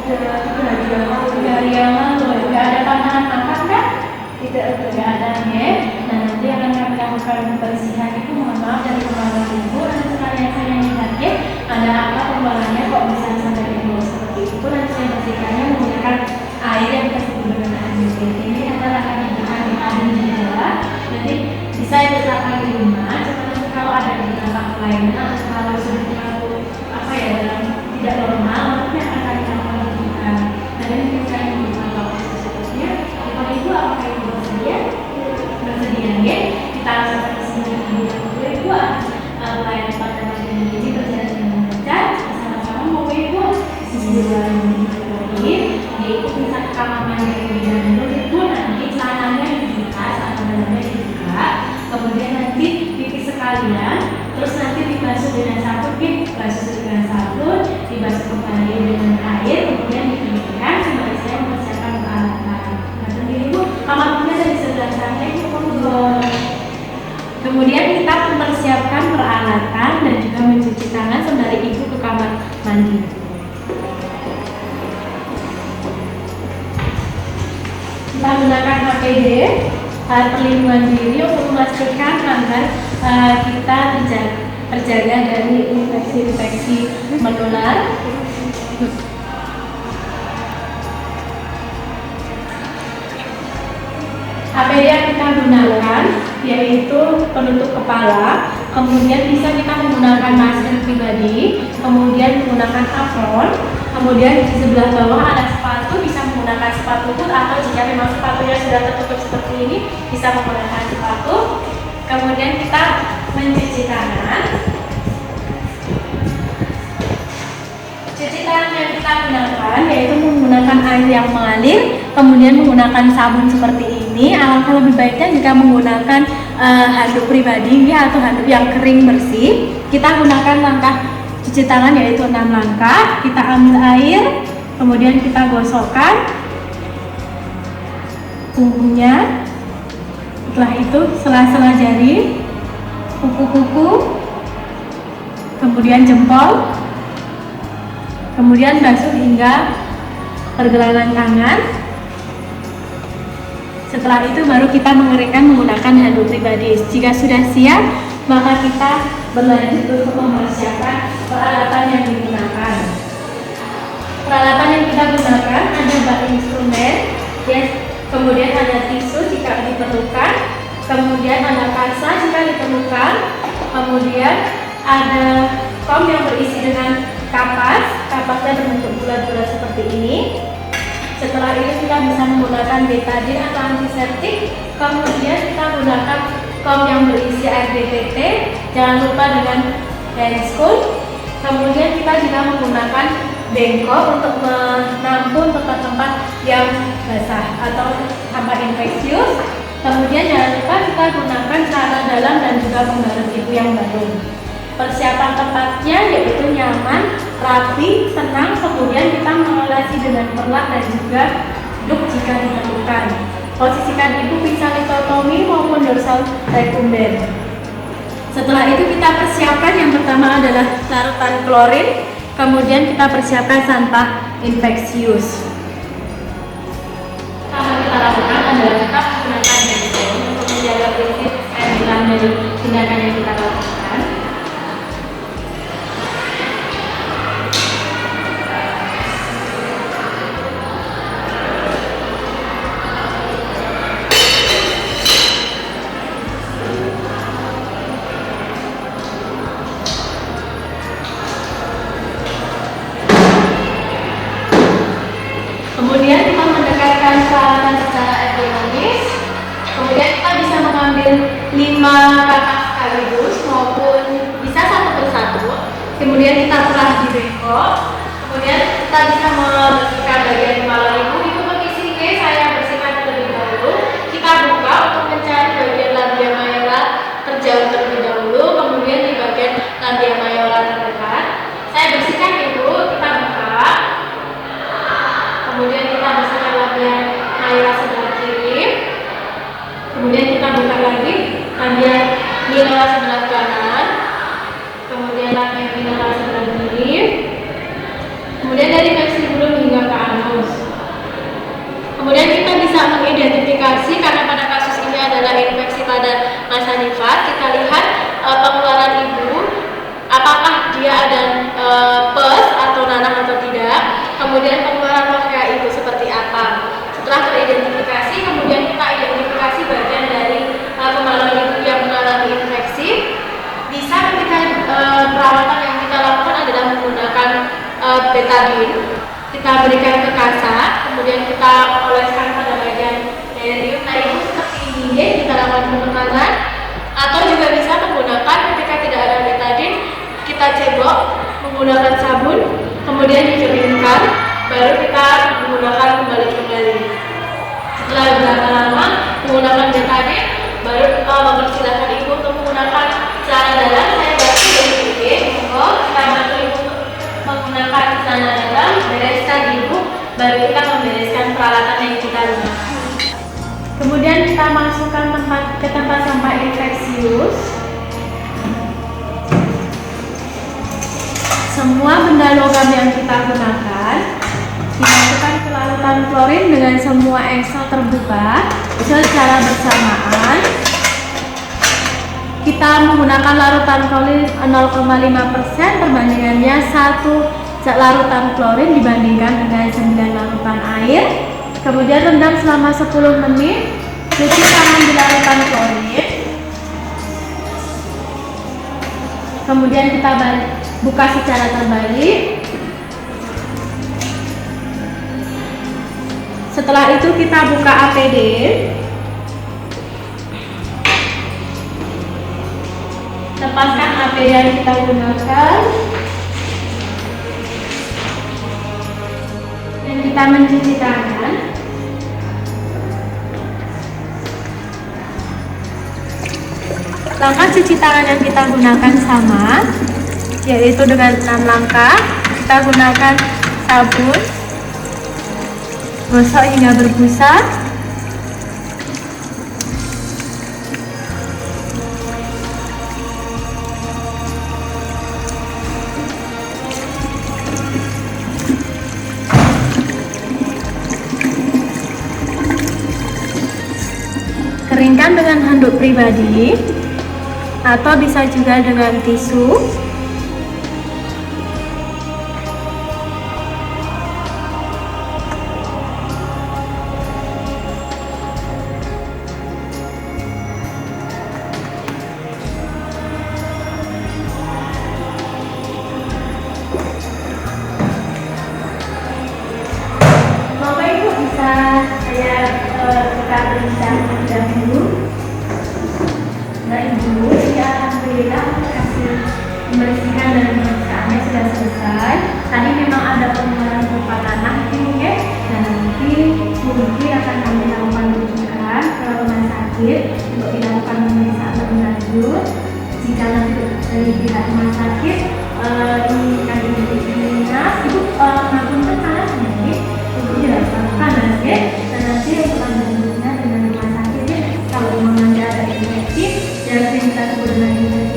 Tiga hari yang lalu. Tidak ada pantangan makan kan? Tidak ada ya. Nah, nanti akan kami lakukan pembersihan itu. Mohon maaf dari kepala ibu. Nanti sekalian saya lihat ya, ada apa pembalannya kok bisa sampai di bawah seperti itu. Nanti saya bersihkannya menggunakan air yang kita sebut dengan air. Ini adalah akan digunakan di hari juga. Nanti bisa diterapkan di rumah. Seperti kalau ada di tempat lainnya atau kalau sudah terlalu apa ya dalam tidak normal, maka akan kami lakukan. Nah, ini kita yang membuka selanjutnya. Bapak Ibu apakah Ibu bersedia? Bersedia ya? Kita akan bersama Ibu Ibu pelayanan pada ini berjalan dengan lancar. Sama-sama Bapak Ibu. Sisi jalan lagi. Yaitu bisa ke kamar mandi dan Ibu nanti celananya dibuka atau dalamnya dibuka. Kemudian nanti pipis sekalian. Terus nanti dibasuh dengan sabun, dibasuh dengan sabun, dibasuh kembali dengan air, kemudian dikeringkan. Sembari saya mempersiapkan peralatan. Nah, sendiri Bu, kamar mandi ada di sebelah sana itu kemudian kita mempersiapkan peralatan dan juga mencuci tangan sembari Ibu ke kamar mandi. Kita menggunakan APD, perlindungan diri untuk memastikan agar kita terjaga dari infeksi-infeksi menular. APD yang kita gunakan yaitu penutup kepala, kemudian bisa kita menggunakan masker pribadi, kemudian menggunakan apron, kemudian di sebelah bawah ada sepatu, bisa menggunakan sepatu boot atau jika memang sepatunya sudah tertutup seperti ini bisa menggunakan sepatu. Kemudian kita mencuci tangan. Cuci tangan yang kita gunakan yaitu menggunakan air yang mengalir, kemudian menggunakan sabun seperti ini. Alangkah lebih baiknya jika menggunakan handuk pribadi ya, atau handuk yang kering bersih. Kita gunakan langkah cuci tangan yaitu 6 langkah. Kita ambil air, kemudian kita gosokkan punggungnya. Setelah itu sela-sela jari, kuku-kuku, kemudian jempol, kemudian basuh hingga pergelangan tangan. Setelah itu baru kita mengeringkan menggunakan handuk pribadi. Jika sudah siap, maka kita berlanjut untuk mempersiapkan peralatan yang digunakan. Peralatan yang kita gunakan ada bak instrumen, kemudian ada tisu jika diperlukan, kemudian ada kasa jika diperlukan, kemudian ada kom yang berisi dengan kapasnya berbentuk bulat-bulat seperti ini. Setelah itu kita bisa menggunakan betadine atau antiseptik, kemudian kita gunakan kom yang berisi air BTT, jangan lupa dengan handscoon. Kemudian kita juga menggunakan bengkok untuk menampung tempat-tempat yang basah atau tampak infeksius. Kemudian jangan lupa kita gunakan celana dalam dan juga pembalut ibu yang baru. Persiapan tempatnya yaitu nyaman, rapi, tenang, kemudian kita mengolesi dengan perlak dan juga duk jika diperlukan. Posisikan ibu bisa litotomi maupun dorsal recumbent. Setelah itu kita persiapkan yang pertama adalah larutan klorin, kemudian kita persiapkan sampah infeksius. Pertama kita lakukan adalah tetap menggunakan handphone untuk menjaga prinsip keadilan dari tindakan yang kita lakukan. Kemudian kita mendekatkan peralatan secara ergonomis. Kemudian kita bisa mengambil 5 kakak sekaligus maupun bisa satu persatu. Kemudian kita perah di bengkok. Kemudian kita bisa membersihkan bagian kepala ibu. Ibu permisi, saya bersihkan terlebih dahulu. Kita buka untuk mencari bagian labia mayora terjauh terlebih dahulu. Kemudian di bagian labia mayora terdekat. Saya bersihkan ibu. Kita buka. Kemudian kita bersihkan labia mayora sebelah kiri. Kemudian kita buka lagi labia minora sebelah kanan. Kemudian labia minora sebelah kiri. Kemudian dari maxillibulum hingga pada masa nifas, kita lihat pengeluaran ibu, apakah dia ada pes atau nanah atau tidak. Kemudian pengeluaran wakil ibu seperti apa. Setelah teridentifikasi, kemudian kita identifikasi bagian dari kemaluan ibu yang mengalami infeksi. Bisa ketika perawatan yang kita lakukan adalah menggunakan betadine. Kita berikan ke kasa, kemudian kita oleskan pada bagian derium. Nah, itu seperti ini kita lakukan penekanan, atau juga bisa menggunakan ketika tidak ada betadine, kita cebok menggunakan sabun, kemudian dikeringkan, baru kita menggunakan kembali. Setelah berapa lama menggunakan betadine, baru kita mempersilahkan ibu untuk menggunakan celana dalam. Saya bantu dari sini, kita bantu ibu untuk menggunakan celana dalam, bereskan ibu, baru kita membereskan peralatan yang kita gunakan. Kemudian kita masukkan ke tempat sampah infeksius. Semua benda logam yang kita gunakan dimasukkan ke larutan klorin dengan semua engsel terbuka secara bersamaan. Kita menggunakan larutan klorin 0,5%, perbandingannya 1 larutan klorin dibandingkan dengan 9 larutan air. Kemudian rendam selama 10 menit, cuci tangan di larutan klorin. Kemudian kita buka secara terbalik. Setelah itu kita buka APD. Lepaskan APD yang kita gunakan. Dan kita mencuci tangan. Langkah cuci tangan yang kita gunakan sama, yaitu dengan 6 langkah. Kita gunakan sabun, gosok hingga berbusa. Keringkan dengan handuk pribadi atau bisa juga dengan tisu. Bapak Ibu bisa saya buka berita dahulu. Nah, Ibu, ya alhamdulillah hasil membersihkan dan pemeriksaannya sudah selesai. Tadi memang ada pengeluaran berupa tanah ini, ya, dan nanti mungkin akan kami lakukan rujukan ke rumah sakit untuk dilakukan pemeriksaan lebih lanjut. Jika nanti dari pihak rumah sakit menginginkan identifikasinya, Ibu mengakunkan tanahnya, Ibu dilakukan tanah, ya, dan nanti untuk lanjutnya dengan rumah sakit, ya, kalau memang nanti ada infeksi, dan kita sebut dengan infeksi